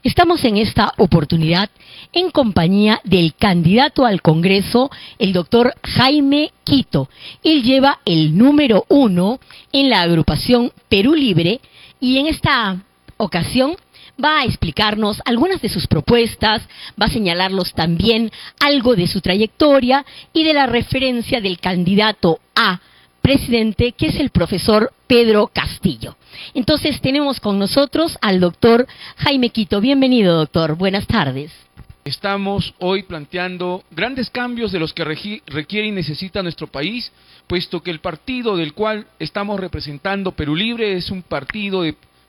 Estamos en esta oportunidad en compañía del candidato al Congreso, el doctor Jaime Quito. Él lleva el número 1 en la agrupación Perú Libre y en esta ocasión va a explicarnos algunas de sus propuestas, va a señalarlos también algo de su trayectoria y de la referencia del candidato a presidente, que es el profesor Pedro Castillo. Entonces tenemos con nosotros al doctor Jaime Quito. Bienvenido, doctor. Buenas tardes. Estamos hoy planteando grandes cambios de los que requiere y necesita nuestro país, puesto que el partido del cual estamos representando, Perú Libre, es un partido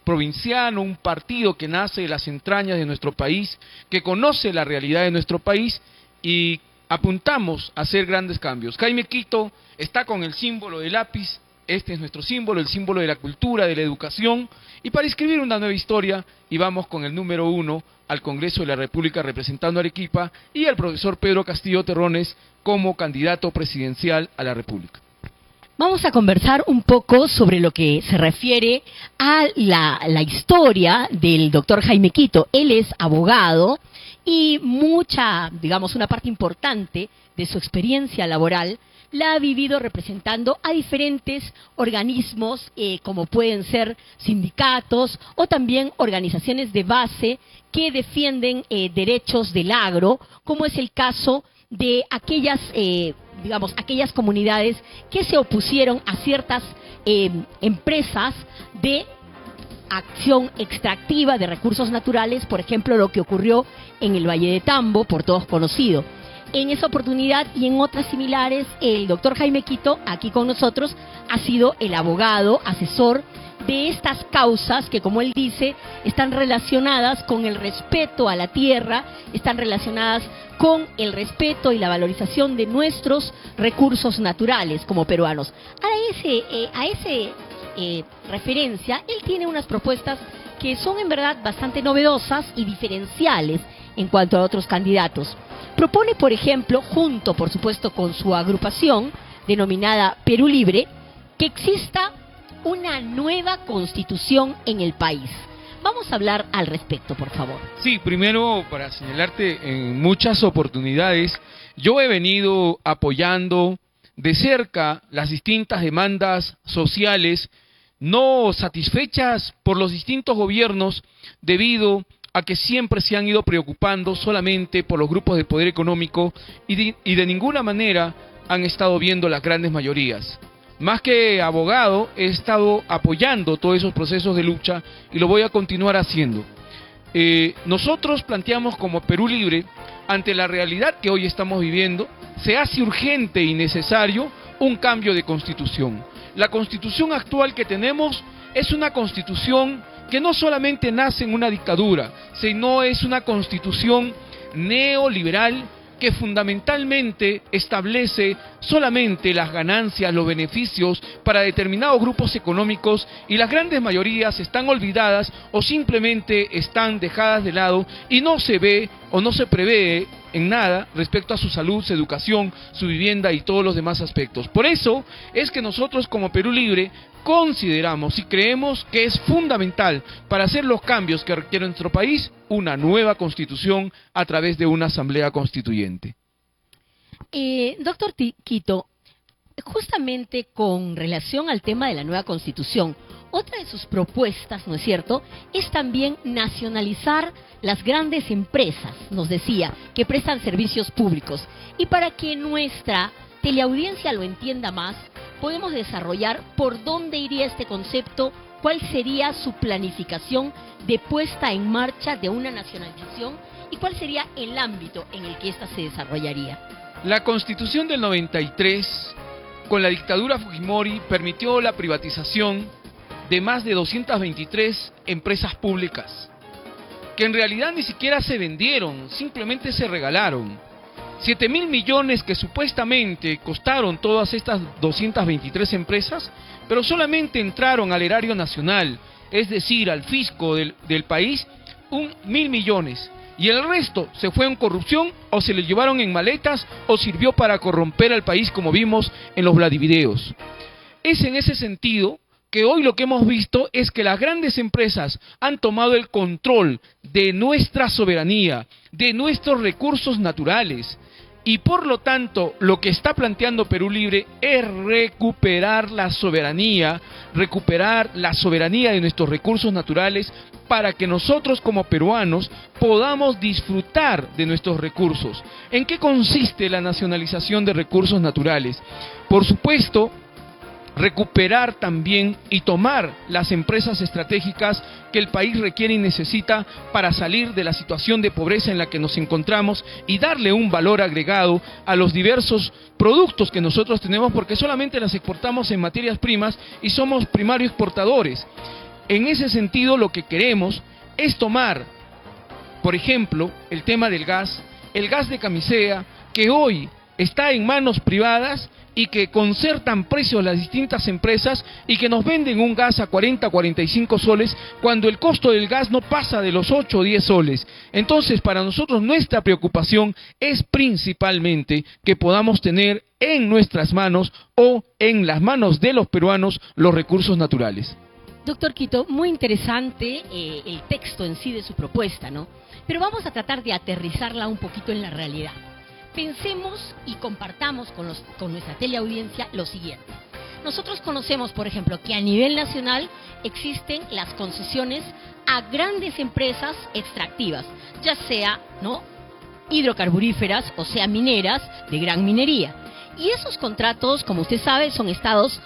provinciano, un partido que nace de las entrañas de nuestro país, que conoce la realidad de nuestro país y apuntamos a hacer grandes cambios. Jaime Quito está con el símbolo del lápiz, este es nuestro símbolo, el símbolo de la cultura, de la educación, y para escribir una nueva historia, y vamos con el número 1 al Congreso de la República representando a Arequipa, y al profesor Pedro Castillo Terrones como candidato presidencial a la República. Vamos a conversar un poco sobre lo que se refiere a la historia del doctor Jaime Quito. Él es abogado y una parte importante de su experiencia laboral la ha vivido representando a diferentes organismos, como pueden ser sindicatos o también organizaciones de base que defienden derechos del agro, como es el caso de aquellas comunidades que se opusieron a ciertas empresas de acción extractiva de recursos naturales, por ejemplo, lo que ocurrió en el Valle de Tambo, por todos conocido. En esa oportunidad y en otras similares, el doctor Jaime Quito, aquí con nosotros, ha sido el abogado, asesor de estas causas que, como él dice, están relacionadas con el respeto a la tierra, están relacionadas con el respeto y la valorización de nuestros recursos naturales como peruanos. A ese referencia, él tiene unas propuestas que son en verdad bastante novedosas y diferenciales en cuanto a otros candidatos. Propone, por ejemplo, junto por supuesto con su agrupación denominada Perú Libre, que exista una nueva constitución en el país. Vamos a hablar al respecto, por favor. Sí, primero, para señalarte, en muchas oportunidades yo he venido apoyando de cerca las distintas demandas sociales no satisfechas por los distintos gobiernos, debido a que siempre se han ido preocupando solamente por los grupos de poder económico y de ninguna manera han estado viendo las grandes mayorías. Más que abogado, he estado apoyando todos esos procesos de lucha y lo voy a continuar haciendo. Nosotros planteamos como Perú Libre, ante la realidad que hoy estamos viviendo, se hace urgente y necesario un cambio de constitución. La constitución actual que tenemos es una constitución que no solamente nace en una dictadura, sino es una constitución neoliberal que fundamentalmente establece solamente las ganancias, los beneficios para determinados grupos económicos, y las grandes mayorías están olvidadas o simplemente están dejadas de lado y no se ve o no se prevé en nada respecto a su salud, su educación, su vivienda y todos los demás aspectos. Por eso es que nosotros como Perú Libre consideramos y creemos que es fundamental para hacer los cambios que requiere nuestro país una nueva constitución a través de una asamblea constituyente. Doctor Quito, justamente con relación al tema de la nueva constitución, otra de sus propuestas, ¿no es cierto?, es también nacionalizar las grandes empresas, nos decía, que prestan servicios públicos. Y para que nuestra teleaudiencia lo entienda más, podemos desarrollar por dónde iría este concepto, cuál sería su planificación de puesta en marcha de una nacionalización y cuál sería el ámbito en el que ésta se desarrollaría. La Constitución del 93, con la dictadura Fujimori, permitió la privatización de más de 223 empresas públicas, que en realidad ni siquiera se vendieron, simplemente se regalaron. 7.000 millones que supuestamente costaron todas estas 223 empresas, pero solamente entraron al erario nacional, es decir, al fisco del país, 1.000 millones. Y el resto se fue en corrupción, o se le llevaron en maletas, o sirvió para corromper al país, como vimos en los Vladivideos. Es en ese sentido que hoy lo que hemos visto es que las grandes empresas han tomado el control de nuestra soberanía, de nuestros recursos naturales. Y por lo tanto, lo que está planteando Perú Libre es recuperar la soberanía de nuestros recursos naturales para que nosotros como peruanos podamos disfrutar de nuestros recursos. ¿En qué consiste la nacionalización de recursos naturales? Por supuesto, recuperar también y tomar las empresas estratégicas que el país requiere y necesita para salir de la situación de pobreza en la que nos encontramos y darle un valor agregado a los diversos productos que nosotros tenemos, porque solamente las exportamos en materias primas y somos primarios exportadores. En ese sentido, lo que queremos es tomar, por ejemplo, el tema del gas, el gas de camisea, que hoy está en manos privadas y que concertan precios las distintas empresas y que nos venden un gas a 40, 45 soles cuando el costo del gas no pasa de los 8 o 10 soles. Entonces, para nosotros nuestra preocupación es principalmente que podamos tener en nuestras manos o en las manos de los peruanos los recursos naturales. Doctor Quito, muy interesante el texto en sí de su propuesta, ¿no? Pero vamos a tratar de aterrizarla un poquito en la realidad. Pensemos y compartamos con nuestra teleaudiencia lo siguiente. Nosotros conocemos, por ejemplo, que a nivel nacional existen las concesiones a grandes empresas extractivas, ya sea, ¿no?, hidrocarburíferas o sea mineras de gran minería. Y esos contratos, como usted sabe, son estados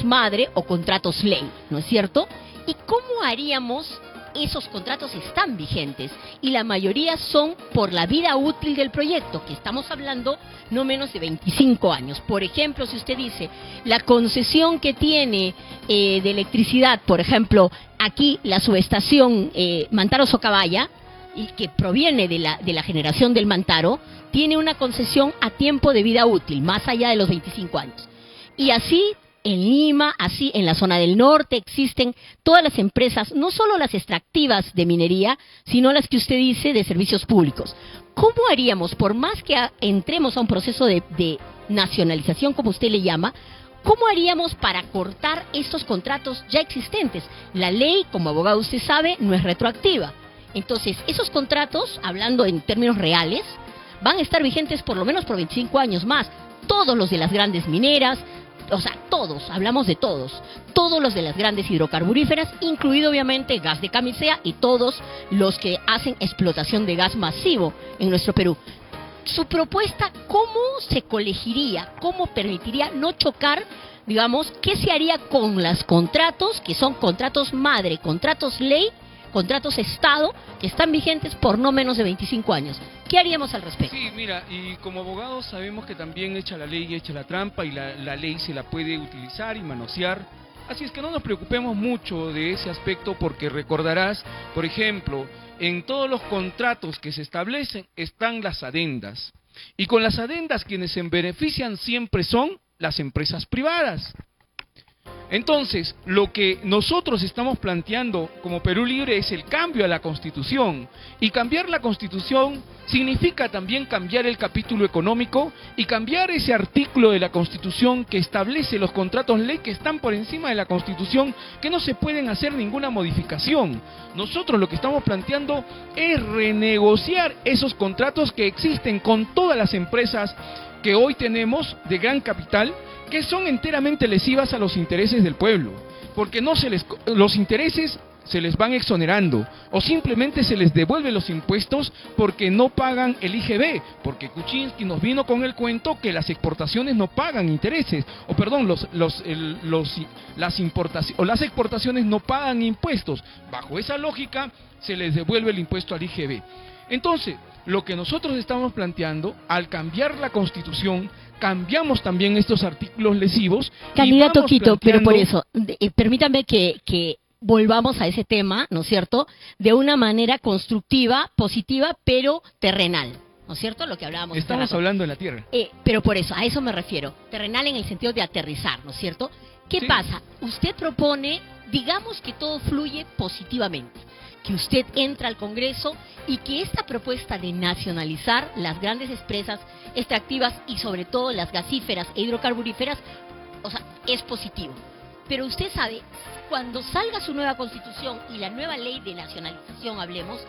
madre o contratos ley, ¿no es cierto? ¿Y cómo haríamos? Esos contratos están vigentes y la mayoría son por la vida útil del proyecto, que estamos hablando no menos de 25 años. Por ejemplo, si usted dice la concesión que tiene de electricidad, por ejemplo, aquí la subestación Mantaro-Socabaya, y que proviene de la generación del Mantaro, tiene una concesión a tiempo de vida útil, más allá de los 25 años. Y así en Lima, así en la zona del norte existen todas las empresas, no solo las extractivas de minería, sino las que usted dice de servicios públicos. ¿Cómo haríamos, por más que entremos a un proceso de nacionalización, como usted le llama, cómo haríamos para cortar estos contratos ya existentes? La ley, como abogado usted sabe, no es retroactiva. Entonces, esos contratos, hablando en términos reales, van a estar vigentes por lo menos por 25 años más. Todos los de las grandes mineras, o sea, todos, hablamos de todos los de las grandes hidrocarburíferas, incluido obviamente gas de camisea y todos los que hacen explotación de gas masivo en nuestro Perú. Su propuesta, ¿cómo se colegiría? ¿Cómo permitiría no chocar? Digamos, ¿qué se haría con los contratos, que son contratos madre, contratos ley, contratos Estado, que están vigentes por no menos de 25 años? ¿Qué haríamos al respecto? Sí, mira, y como abogados sabemos que también echa la ley y echa la trampa, y la ley se la puede utilizar y manosear. Así es que no nos preocupemos mucho de ese aspecto, porque recordarás, por ejemplo, en todos los contratos que se establecen están las adendas. Y con las adendas quienes se benefician siempre son las empresas privadas. Entonces, lo que nosotros estamos planteando como Perú Libre es el cambio a la Constitución. Y cambiar la Constitución significa también cambiar el capítulo económico y cambiar ese artículo de la Constitución que establece los contratos ley que están por encima de la Constitución, que no se pueden hacer ninguna modificación. Nosotros lo que estamos planteando es renegociar esos contratos que existen con todas las empresas que hoy tenemos de gran capital, que son enteramente lesivas a los intereses del pueblo, porque los intereses se les van exonerando, o simplemente se les devuelven los impuestos porque no pagan el IGB, porque Kuczynski nos vino con el cuento que las exportaciones no pagan intereses, o perdón, las exportaciones no pagan impuestos. Bajo esa lógica se les devuelve el impuesto al IGB. Entonces, lo que nosotros estamos planteando, al cambiar la Constitución, cambiamos también estos artículos lesivos. Candidato Quito, pero por eso, permítame que volvamos a ese tema, ¿no es cierto?, de una manera constructiva, positiva, pero terrenal, ¿no es cierto?, lo que hablábamos. Estamos hablando de la tierra. Pero por eso, a eso me refiero, terrenal en el sentido de aterrizar, ¿no es cierto? ¿Qué pasa? Usted propone, digamos que todo fluye positivamente, que usted entra al Congreso y que esta propuesta de nacionalizar las grandes empresas extractivas y sobre todo las gasíferas e hidrocarburíferas, o sea, es positivo. Pero usted sabe, cuando salga su nueva constitución y la nueva ley de nacionalización, hablemos,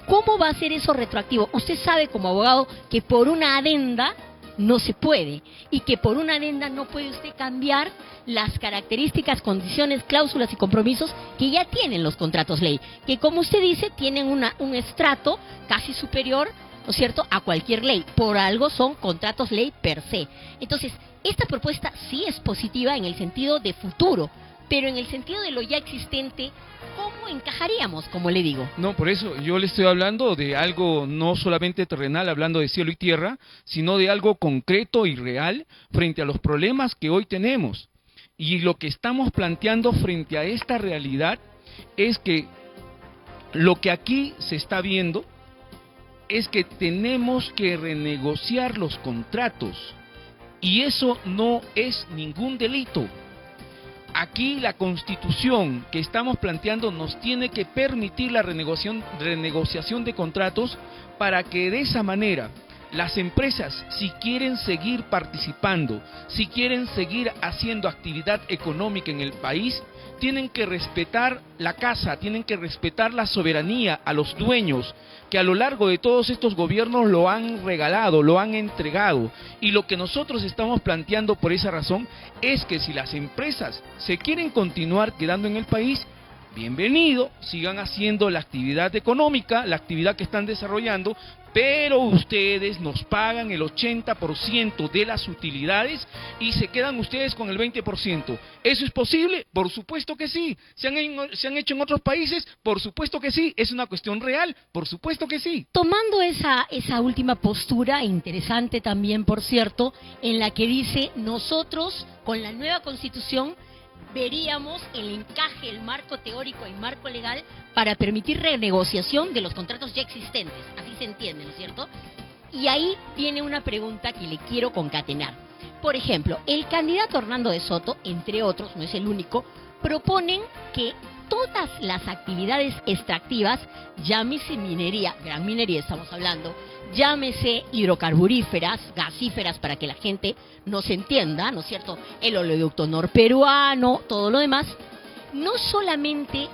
¿cómo va a ser eso retroactivo? Usted sabe como abogado que por una adenda no se puede, y que por una adenda no puede usted cambiar las características, condiciones, cláusulas y compromisos que ya tienen los contratos ley, que como usted dice, tienen un estrato casi superior, ¿no es cierto?, a cualquier ley. Por algo son contratos ley per se. Entonces, esta propuesta sí es positiva en el sentido de futuro, pero en el sentido de lo ya existente, ¿cómo encajaríamos, como le digo? No, por eso yo le estoy hablando de algo no solamente terrenal, hablando de cielo y tierra, sino de algo concreto y real frente a los problemas que hoy tenemos. Y lo que estamos planteando frente a esta realidad es que lo que aquí se está viendo es que tenemos que renegociar los contratos, y eso no es ningún delito. Aquí la Constitución que estamos planteando nos tiene que permitir la renegociación de contratos, para que de esa manera las empresas, si quieren seguir participando, si quieren seguir haciendo actividad económica en el país, tienen que respetar la casa, tienen que respetar la soberanía a los dueños, que a lo largo de todos estos gobiernos lo han regalado, lo han entregado. Y lo que nosotros estamos planteando por esa razón es que si las empresas se quieren continuar quedando en el país, bienvenido, sigan haciendo la actividad económica, la actividad que están desarrollando, pero ustedes nos pagan el 80% de las utilidades y se quedan ustedes con el 20%. ¿Eso es posible? Por supuesto que sí. ¿Se han hecho en otros países? Por supuesto que sí. ¿Es una cuestión real? Por supuesto que sí. Tomando esa última postura, interesante también, por cierto, en la que dice, nosotros con la nueva Constitución veríamos el encaje, el marco teórico y marco legal para permitir renegociación de los contratos ya existentes. Así se entiende, ¿no es cierto? Y ahí viene una pregunta que le quiero concatenar. Por ejemplo, el candidato Hernando de Soto, entre otros, no es el único, proponen que todas las actividades extractivas, llámese minería, gran minería estamos hablando, llámese hidrocarburíferas, gasíferas, para que la gente nos entienda, ¿no es cierto?, el oleoducto norperuano, todo lo demás, no solamente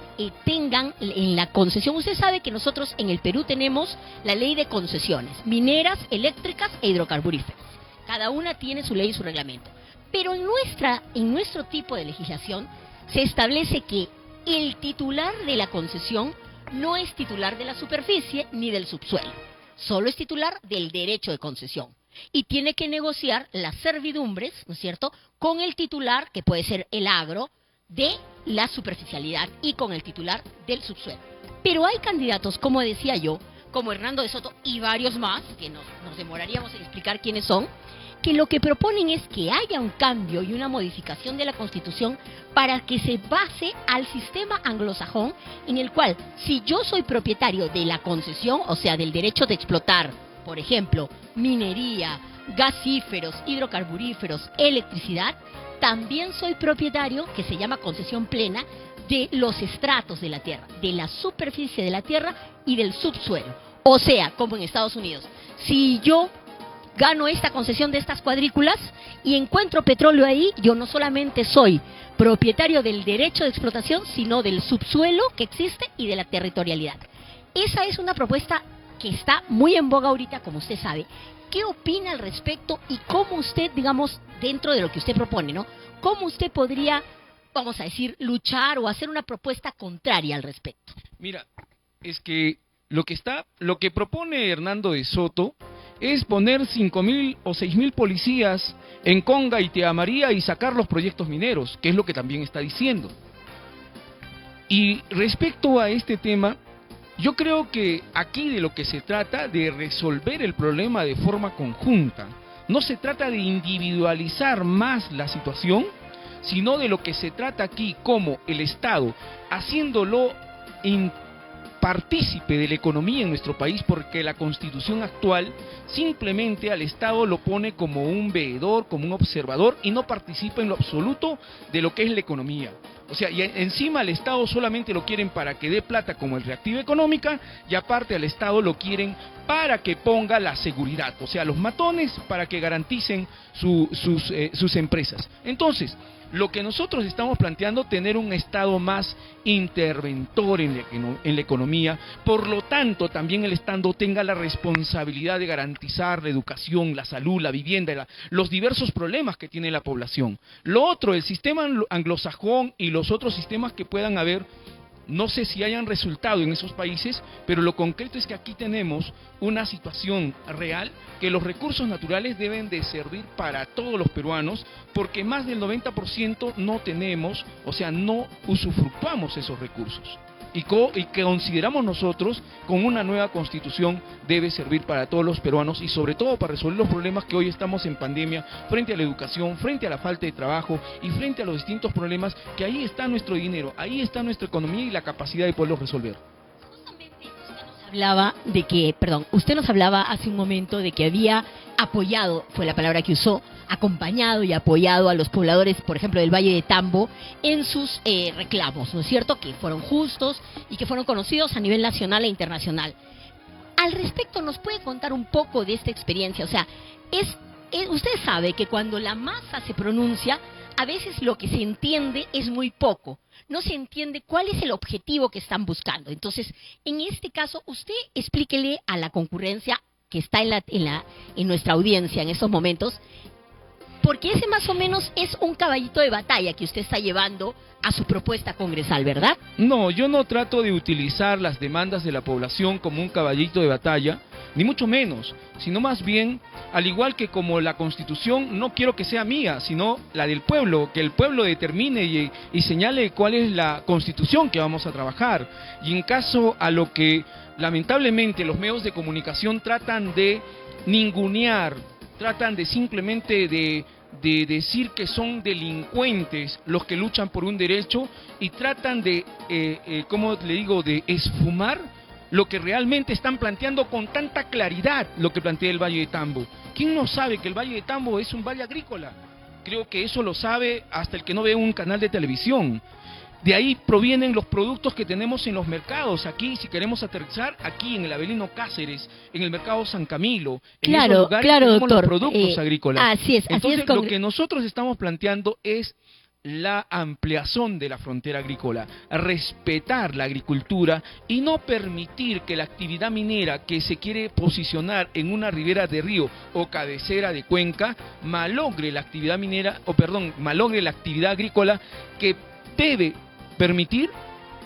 tengan en la concesión. Usted sabe que nosotros en el Perú tenemos la ley de concesiones, mineras, eléctricas e hidrocarburíferas. Cada una tiene su ley y su reglamento. Pero en nuestro tipo de legislación se establece que el titular de la concesión no es titular de la superficie ni del subsuelo, solo es titular del derecho de concesión. Y tiene que negociar las servidumbres, ¿no es cierto?, con el titular, que puede ser el agro, de la superficialidad, y con el titular del subsuelo. Pero hay candidatos, como decía yo, como Hernando de Soto y varios más, que nos demoraríamos en explicar quiénes son, que lo que proponen es que haya un cambio y una modificación de la Constitución para que se base al sistema anglosajón, en el cual, si yo soy propietario de la concesión, o sea, del derecho de explotar, por ejemplo, minería, gasíferos, hidrocarburíferos, electricidad, también soy propietario, que se llama concesión plena, de los estratos de la tierra, de la superficie de la tierra y del subsuelo. O sea, como en Estados Unidos, si yo gano esta concesión de estas cuadrículas y encuentro petróleo ahí, yo no solamente soy propietario del derecho de explotación, sino del subsuelo que existe y de la territorialidad. Esa es una propuesta que está muy en boga ahorita, como usted sabe. ¿Qué opina al respecto y cómo usted, digamos, dentro de lo que usted propone, ¿no?, cómo usted podría, vamos a decir, luchar o hacer una propuesta contraria al respecto? Mira, es que lo que propone Hernando de Soto es poner 5.000 o 6.000 policías en Conga y Tía María y sacar los proyectos mineros, que es lo que también está diciendo. Y respecto a este tema, yo creo que aquí de lo que se trata de resolver el problema de forma conjunta. No se trata de individualizar más la situación, sino de lo que se trata aquí como el Estado, haciéndolo partícipe de la economía en nuestro país, porque la Constitución actual simplemente al Estado lo pone como un veedor, como un observador, y no participa en lo absoluto de lo que es la economía. O sea, y encima al Estado solamente lo quieren para que dé plata como el reactivo económica, y aparte al Estado lo quieren para que ponga la seguridad, o sea, los matones para que garanticen sus empresas. Entonces, lo que nosotros estamos planteando, tener un Estado más interventor en la economía, por lo tanto también el Estado tenga la responsabilidad de garantizar la educación, la salud, la vivienda, los diversos problemas que tiene la población. Lo otro, el sistema anglosajón y los otros sistemas que puedan haber, no sé si hayan resultado en esos países, pero lo concreto es que aquí tenemos una situación real que los recursos naturales deben de servir para todos los peruanos, porque más del 90% no tenemos, o sea, no usufructuamos esos recursos. Y que consideramos nosotros, con una nueva constitución, debe servir para todos los peruanos y sobre todo para resolver los problemas que hoy estamos en pandemia, frente a la educación, frente a la falta de trabajo y frente a los distintos problemas, que ahí está nuestro dinero, ahí está nuestra economía y la capacidad de poderlos resolver. Usted nos hablaba hace un momento de que había apoyado, fue la palabra que usó, acompañado y apoyado a los pobladores, por ejemplo, del Valle de Tambo, en sus reclamos, ¿no es cierto?, que fueron justos y que fueron conocidos a nivel nacional e internacional. Al respecto, ¿nos puede contar un poco de esta experiencia? O sea, usted sabe que cuando la masa se pronuncia, a veces lo que se entiende es muy poco. No se entiende cuál es el objetivo que están buscando. Entonces, en este caso, usted explíquele a la concurrencia que está en nuestra audiencia en estos momentos, porque ese más o menos es un caballito de batalla que usted está llevando a su propuesta congresal, ¿verdad? No, yo no trato de utilizar las demandas de la población como un caballito de batalla, ni mucho menos, sino más bien, al igual que como la Constitución, no quiero que sea mía, sino la del pueblo, que el pueblo determine y señale cuál es la Constitución que vamos a trabajar. Y en caso a lo que lamentablemente los medios de comunicación tratan de ningunear, tratan de simplemente de decir que son delincuentes los que luchan por un derecho y tratan de, ¿cómo le digo?, de esfumar lo que realmente están planteando con tanta claridad, lo que plantea el Valle de Tambo. ¿Quién no sabe que el Valle de Tambo es un valle agrícola? Creo que eso lo sabe hasta el que no ve un canal de televisión. De ahí provienen los productos que tenemos en los mercados. Aquí, si queremos aterrizar, aquí en el Avelino Cáceres, en el mercado San Camilo, en esos lugares tenemos doctor, los productos agrícolas. Así es. Entonces, lo que nosotros estamos planteando es la ampliación de la frontera agrícola, respetar la agricultura y no permitir que la actividad minera que se quiere posicionar en una ribera de río o cabecera de cuenca malogre la actividad minera, malogre la actividad agrícola que debe permitir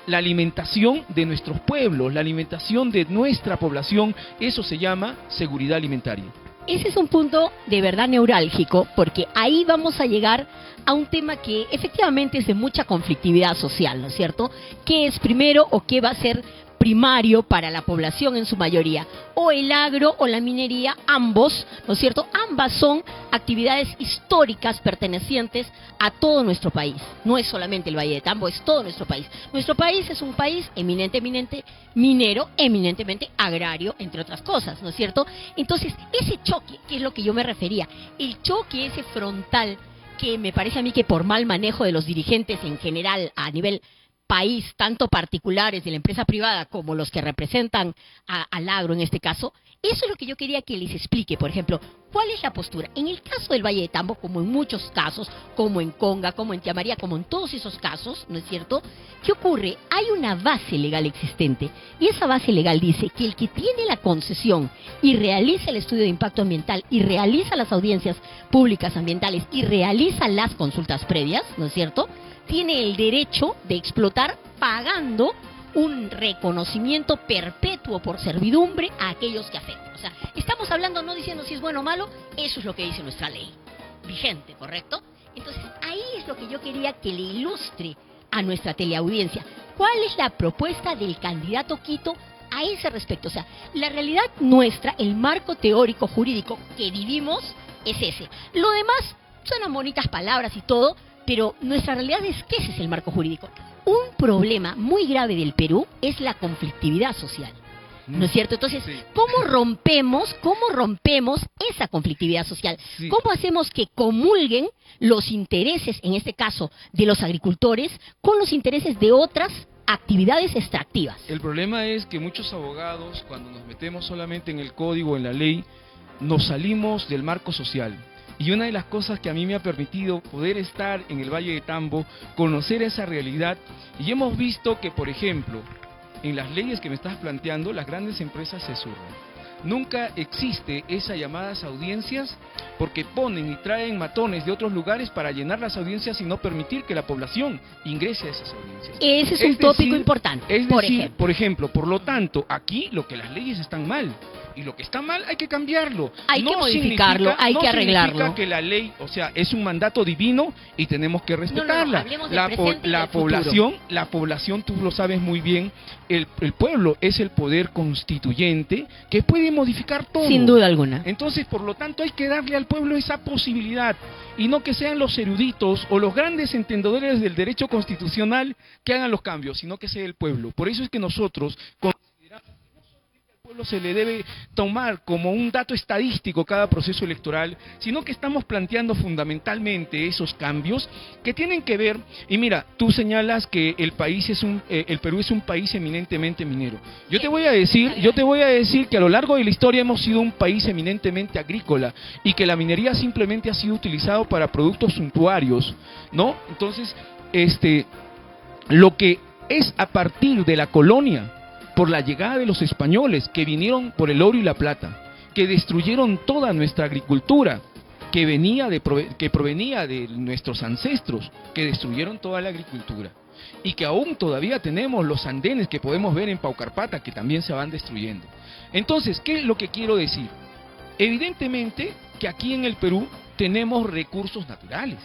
la alimentación de nuestros pueblos, la alimentación de nuestra población. Eso se llama seguridad alimentaria. Ese es un punto de verdad neurálgico, porque ahí vamos a llegar a un tema que efectivamente es de mucha conflictividad social, ¿no es cierto? ¿Qué es primero o qué va a ser primario para la población en su mayoría? O el agro o la minería, ambos, ¿no es cierto? Ambas son actividades históricas pertenecientes a todo nuestro país. No es solamente el Valle de Tambo, es todo nuestro país. Nuestro país es un país eminentemente minero, eminentemente agrario, entre otras cosas, ¿no es cierto? Entonces, ese choque, que es lo que yo me refería, el choque ese frontal, que me parece a mí que por mal manejo de los dirigentes en general a nivel país, tanto particulares de la empresa privada como los que representan al agro en este caso, eso es lo que yo quería que les explique. Por ejemplo, ¿cuál es la postura? En el caso del Valle de Tambo, como en muchos casos, como en Conga, como en Tía María, como en todos esos casos, ¿no es cierto? ¿Qué ocurre? Hay una base legal existente y esa base legal dice que el que tiene la concesión y realiza el estudio de impacto ambiental y realiza las audiencias públicas ambientales y realiza las consultas previas, ¿no es cierto?, tiene el derecho de explotar pagando un reconocimiento perpetuo por servidumbre a aquellos que afectan. O sea, estamos hablando no diciendo si es bueno o malo, eso es lo que dice nuestra ley vigente, ¿correcto? Entonces, ahí es lo que yo quería que le ilustre a nuestra teleaudiencia. ¿Cuál es la propuesta del candidato Quito a ese respecto? O sea, la realidad nuestra, el marco teórico jurídico que vivimos es ese. Lo demás suenan bonitas palabras y todo, pero nuestra realidad es que ese es el marco jurídico. Un problema muy grave del Perú es la conflictividad social. ¿no es cierto? Entonces, Sí. ¿cómo rompemos esa conflictividad social? Sí. ¿Cómo hacemos que comulguen los intereses, en este caso, de los agricultores con los intereses de otras actividades extractivas? El problema es que muchos abogados, cuando nos metemos solamente en el código, en la ley, nos salimos del marco social. Y una de las cosas que a mí me ha permitido poder estar en el Valle de Tambo, conocer esa realidad, y hemos visto que, por ejemplo, en las leyes que me estás planteando, las grandes empresas se surran. Nunca existe esas llamadas audiencias porque ponen y traen matones de otros lugares para llenar las audiencias y no permitir que la población ingrese a esas audiencias. Ese es un tópico importante, Es por decir, ejemplo. por ejemplo, por lo tanto, aquí lo que las leyes están mal. Y lo que está mal hay que cambiarlo. Hay que modificarlo, hay que arreglarlo. No significa que la ley, o sea, es un mandato divino y tenemos que respetarla. Hablemos del presente y del La población, tú lo sabes muy bien, el pueblo es el poder constituyente que puede modificar todo. Sin duda alguna. Entonces, por lo tanto, hay que darle al pueblo esa posibilidad y no que sean los eruditos o los grandes entendedores del derecho constitucional que hagan los cambios, sino que sea el pueblo. Por eso es que nosotros pueblo se le debe tomar como un dato estadístico cada proceso electoral, sino que estamos planteando fundamentalmente esos cambios que tienen que ver, y mira, tú señalas que el Perú es un país eminentemente minero. Yo te voy a decir que a lo largo de la historia hemos sido un país eminentemente agrícola y que la minería simplemente ha sido utilizado para productos suntuarios, ¿no? Entonces, lo que es a partir de la colonia, por la llegada de los españoles que vinieron por el oro y la plata, que destruyeron toda nuestra agricultura, que provenía de nuestros ancestros, que destruyeron toda la agricultura, y que aún todavía tenemos los andenes que podemos ver en Paucarpata, que también se van destruyendo. Entonces, ¿qué es lo que quiero decir? Evidentemente que aquí en el Perú tenemos recursos naturales,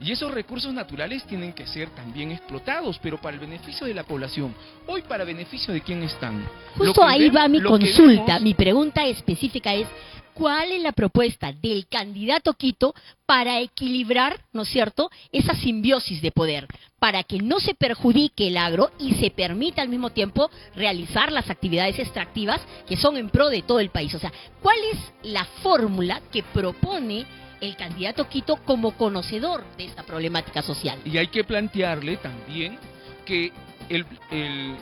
y esos recursos naturales tienen que ser también explotados, pero para el beneficio de la población. Hoy, ¿para beneficio de quién están? Justo ahí va mi consulta. Mi pregunta específica es, ¿cuál es la propuesta del candidato Quito para equilibrar, ¿no es cierto?, esa simbiosis de poder, para que no se perjudique el agro y se permita al mismo tiempo realizar las actividades extractivas que son en pro de todo el país? O sea, ¿cuál es la fórmula que propone el candidato Quito como conocedor de esta problemática social? Y hay que plantearle también que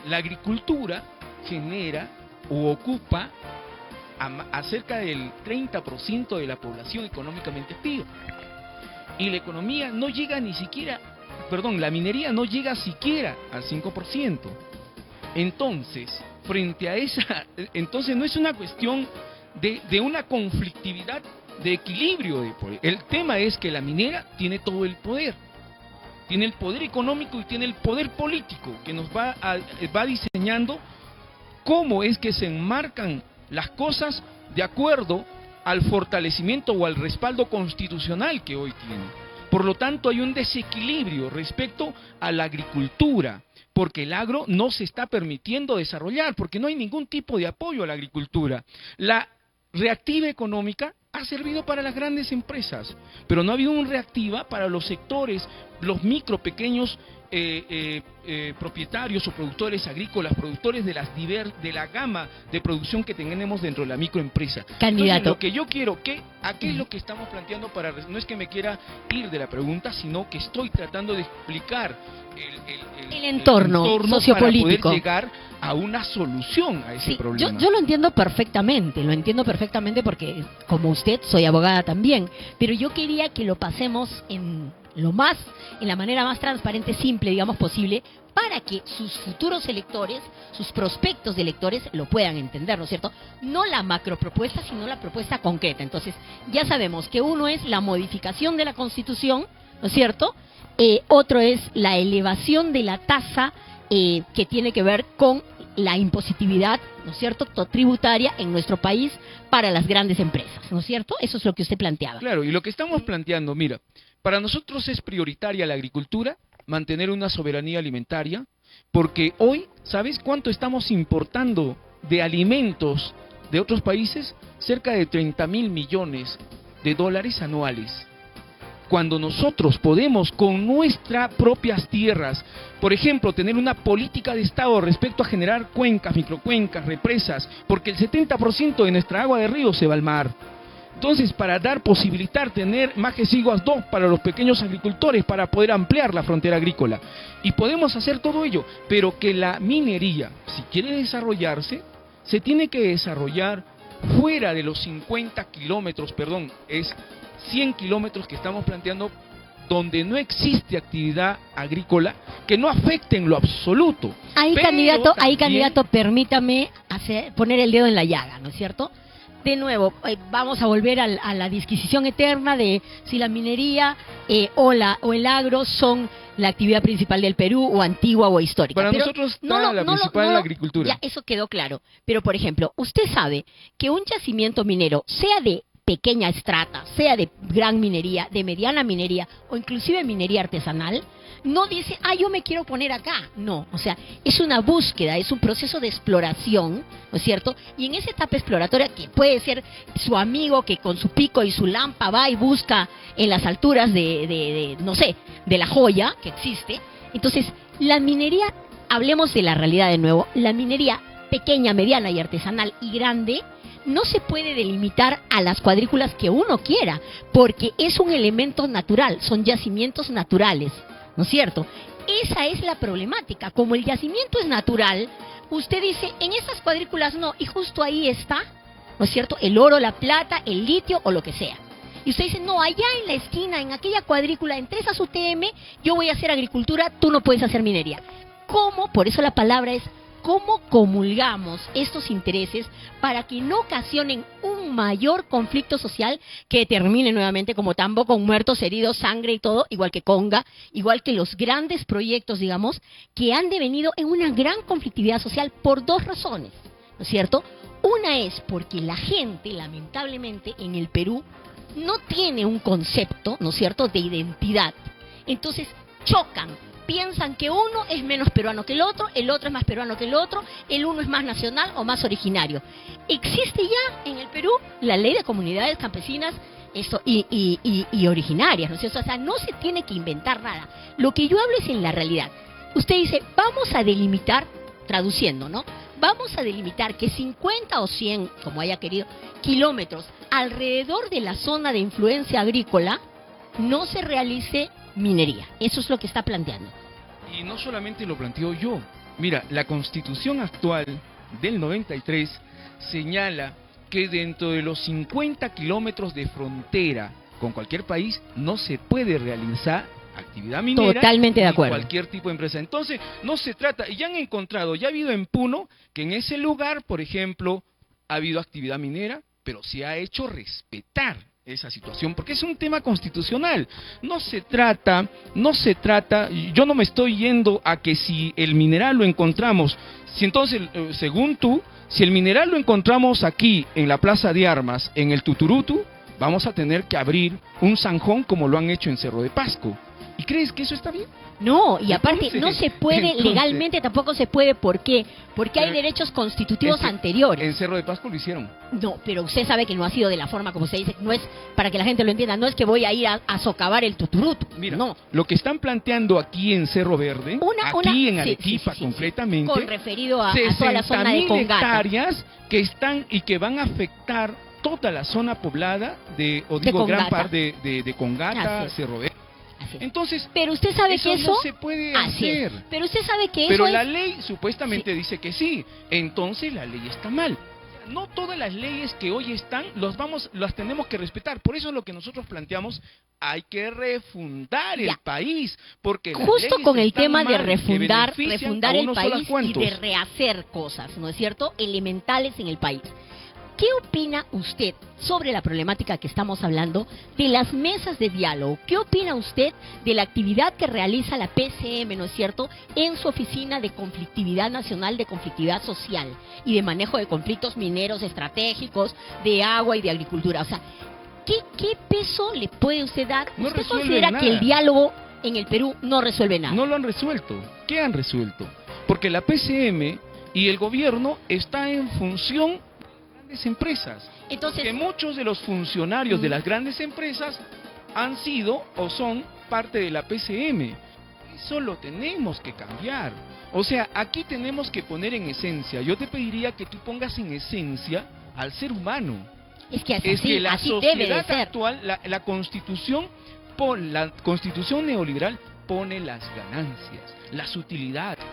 la agricultura genera o ocupa a cerca del 30% de la población económicamente activa. Y la economía no llega ni siquiera, la minería no llega siquiera al 5%. Entonces, frente a entonces no es una cuestión de una conflictividad de equilibrio de poder. El tema es que la minera tiene todo el poder. Tiene el poder económico y tiene el poder político que nos va diseñando cómo es que se enmarcan las cosas de acuerdo al fortalecimiento o al respaldo constitucional que hoy tiene. Por lo tanto, hay un desequilibrio respecto a la agricultura, porque el agro no se está permitiendo desarrollar, porque no hay ningún tipo de apoyo a la agricultura. La reactiva económica ha servido para las grandes empresas, pero no ha habido un reactiva para los sectores, los micro, pequeños propietarios o productores agrícolas, productores de la gama de producción que tenemos dentro de la microempresa. Candidato. Entonces, lo que yo quiero, ¿qué es lo que estamos planteando no es que me quiera ir de la pregunta, sino que estoy tratando de explicar el entorno sociopolítico para poder llegar a una solución a ese problema. Yo lo entiendo perfectamente porque como usted soy abogada también, pero yo quería que lo pasemos en la manera más transparente, simple, digamos, posible, para que sus futuros electores, sus prospectos de electores lo puedan entender, ¿no es cierto? No la macropropuesta, sino la propuesta concreta. Entonces, ya sabemos que uno es la modificación de la Constitución, ¿no es cierto? Otro es la elevación de la tasa que tiene que ver con la impositividad, ¿no es cierto?, tributaria en nuestro país para las grandes empresas, ¿no es cierto? Eso es lo que usted planteaba. Claro, y lo que estamos planteando, mira, para nosotros es prioritaria la agricultura, mantener una soberanía alimentaria, porque hoy, ¿sabes cuánto estamos importando de alimentos de otros países? Cerca de 30.000 millones de dólares anuales. cuando nosotros podemos con nuestras propias tierras, por ejemplo, tener una política de Estado respecto a generar cuencas, microcuencas, represas, porque el 70% de nuestra agua de río se va al mar. Entonces, para posibilitar tener más Iguas 2 para los pequeños agricultores, para poder ampliar la frontera agrícola. Y podemos hacer todo ello, pero que la minería, si quiere desarrollarse, se tiene que desarrollar fuera de los 50 kilómetros, perdón, es 100 kilómetros que estamos planteando, donde no existe actividad agrícola que no afecte en lo absoluto. Ahí, candidato, permítame poner el dedo en la llaga, ¿no es cierto? De nuevo, vamos a volver a la disquisición eterna de si la minería o el agro son la actividad principal del Perú, o antigua o histórica. Para nosotros la principal es la agricultura. Ya, eso quedó claro. Pero, por ejemplo, usted sabe que un yacimiento minero, sea de pequeña estrata, sea de gran minería, de mediana minería o inclusive minería artesanal, no dice, yo me quiero poner acá. No, o sea, es una búsqueda, es un proceso de exploración, ¿no es cierto? Y en esa etapa exploratoria, que puede ser su amigo que con su pico y su lampa va y busca en las alturas no sé, de La Joya, que existe. Entonces, la minería, hablemos de la realidad de nuevo, la minería pequeña, mediana y artesanal y grande, no se puede delimitar a las cuadrículas que uno quiera, porque es un elemento natural, son yacimientos naturales, ¿no es cierto? Esa es la problemática. Como el yacimiento es natural, usted dice, en esas cuadrículas no, y justo ahí está, ¿no es cierto?, el oro, la plata, el litio o lo que sea. Y usted dice, no, allá en la esquina, en aquella cuadrícula, entre esas UTM, yo voy a hacer agricultura, tú no puedes hacer minería. ¿Cómo? Por eso la palabra es, ¿cómo comulgamos estos intereses para que no ocasionen un mayor conflicto social que termine nuevamente como Tambo, con muertos, heridos, sangre y todo, igual que Conga, igual que los grandes proyectos, digamos, que han devenido en una gran conflictividad social por dos razones, ¿no es cierto? Una es porque la gente, lamentablemente, en el Perú, no tiene un concepto, ¿no es cierto?, de identidad. Entonces, chocan. Piensan que uno es menos peruano que el otro es más peruano que el uno es más nacional o más originario. Existe ya en el Perú la ley de comunidades campesinas y originarias, ¿no es cierto? O sea, no se tiene que inventar nada. Lo que yo hablo es en la realidad. Usted dice, vamos a delimitar, traduciendo, ¿no? Vamos a delimitar que 50 o 100, como haya querido, kilómetros alrededor de la zona de influencia agrícola no se realice minería. Eso es lo que está planteando. Y no solamente lo planteo yo. Mira, la Constitución actual del 93 señala que dentro de los 50 kilómetros de frontera con cualquier país no se puede realizar actividad minera. Totalmente de acuerdo. Cualquier tipo de empresa. Entonces, no se trata, ya han encontrado, ya ha habido en Puno, que en ese lugar, por ejemplo, ha habido actividad minera, pero se ha hecho respetar esa situación, porque es un tema constitucional. No se trata, yo no me estoy yendo a que si el mineral lo encontramos, si entonces, según tú, si el mineral lo encontramos aquí, en la Plaza de Armas, en el Tuturutu, vamos a tener que abrir un zanjón como lo han hecho en Cerro de Pasco. ¿Y crees que eso está bien? No, y aparte no se puede, legalmente tampoco se puede. ¿Por qué? Porque hay derechos constitutivos anteriores. En Cerro de Pasco lo hicieron. No, pero usted sabe que no ha sido de la forma como se dice, no es, para que la gente lo entienda, no es que voy a ir a socavar el Tuturutu. Mira, no. Lo que están planteando aquí en Cerro Verde, aquí en Arequipa concretamente, con referido a toda la zona de Congata, hectáreas que están y que van a afectar toda la zona poblada gran parte de Congata, Cerro Verde. Entonces, pero usted sabe que eso no se puede hacer. Pero usted sabe que pero eso la ley supuestamente dice que sí. Entonces la ley está mal. No todas las leyes que hoy están las tenemos que respetar. Por eso es lo que nosotros planteamos, hay que refundar el país, porque justo con el tema de refundar el país y de cuantos. rehacer cosas, ¿no es cierto?, elementales en el país. ¿Qué opina usted sobre la problemática que estamos hablando de las mesas de diálogo? ¿Qué opina usted de la actividad que realiza la PCM, ¿no es cierto?, en su oficina de conflictividad nacional, de conflictividad social y de manejo de conflictos mineros estratégicos, de agua y de agricultura? O sea, ¿qué peso le puede usted dar? ¿Usted considera que el diálogo en el Perú no resuelve nada? No lo han resuelto. ¿Qué han resuelto? Porque la PCM y el gobierno está en función empresas. Entonces, que muchos de los funcionarios de las grandes empresas han sido o son parte de la PCM. Eso lo tenemos que cambiar. O sea, aquí tenemos que poner en esencia. Yo te pediría que tú pongas en esencia al ser humano. Es que así, Es que la así debe de sociedad ser. actual, la constitución neoliberal pone las ganancias, las utilidades,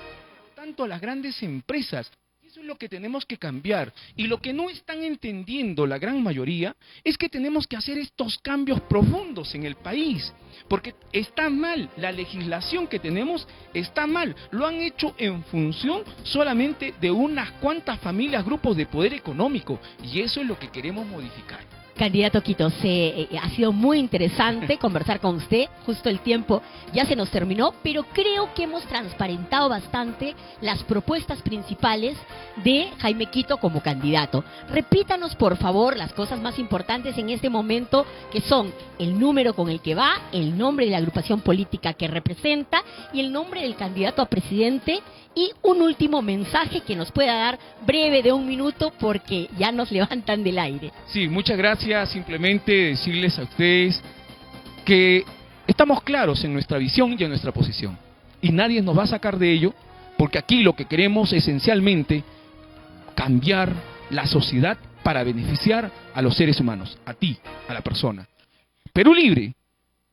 tanto a las grandes empresas. Eso es lo que tenemos que cambiar. Y lo que no están entendiendo la gran mayoría es que tenemos que hacer estos cambios profundos en el país. Porque está mal, la legislación que tenemos está mal. Lo han hecho en función solamente de unas cuantas familias, grupos de poder económico. Y eso es lo que queremos modificar. Candidato Quito, ha sido muy interesante conversar con usted. Justo el tiempo ya se nos terminó, pero creo que hemos transparentado bastante las propuestas principales de Jaime Quito como candidato. Repítanos, por favor, las cosas más importantes en este momento, que son el número con el que va, el nombre de la agrupación política que representa y el nombre del candidato a presidente, y un último mensaje que nos pueda dar breve de 1 minuto porque ya nos levantan del aire. Sí, muchas gracias. Simplemente decirles a ustedes que estamos claros en nuestra visión y en nuestra posición. Y nadie nos va a sacar de ello, porque aquí lo que queremos esencialmente cambiar la sociedad para beneficiar a los seres humanos, a ti, a la persona. Perú Libre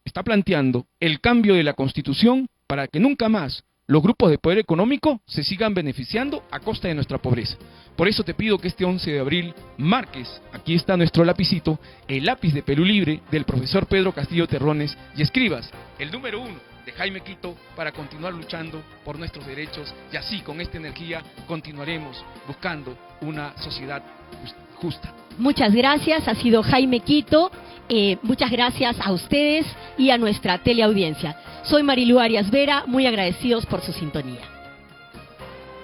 está planteando el cambio de la Constitución para que nunca más los grupos de poder económico se sigan beneficiando a costa de nuestra pobreza. Por eso te pido que este 11 de abril marques, aquí está nuestro lapicito, el lápiz de Perú Libre del profesor Pedro Castillo Terrones, y escribas el número 1 de Jaime Quito para continuar luchando por nuestros derechos, y así con esta energía continuaremos buscando una sociedad justa. Muchas gracias, ha sido Jaime Quito. Muchas gracias a ustedes y a nuestra teleaudiencia. Soy Marilu Arias Vera, muy agradecidos por su sintonía.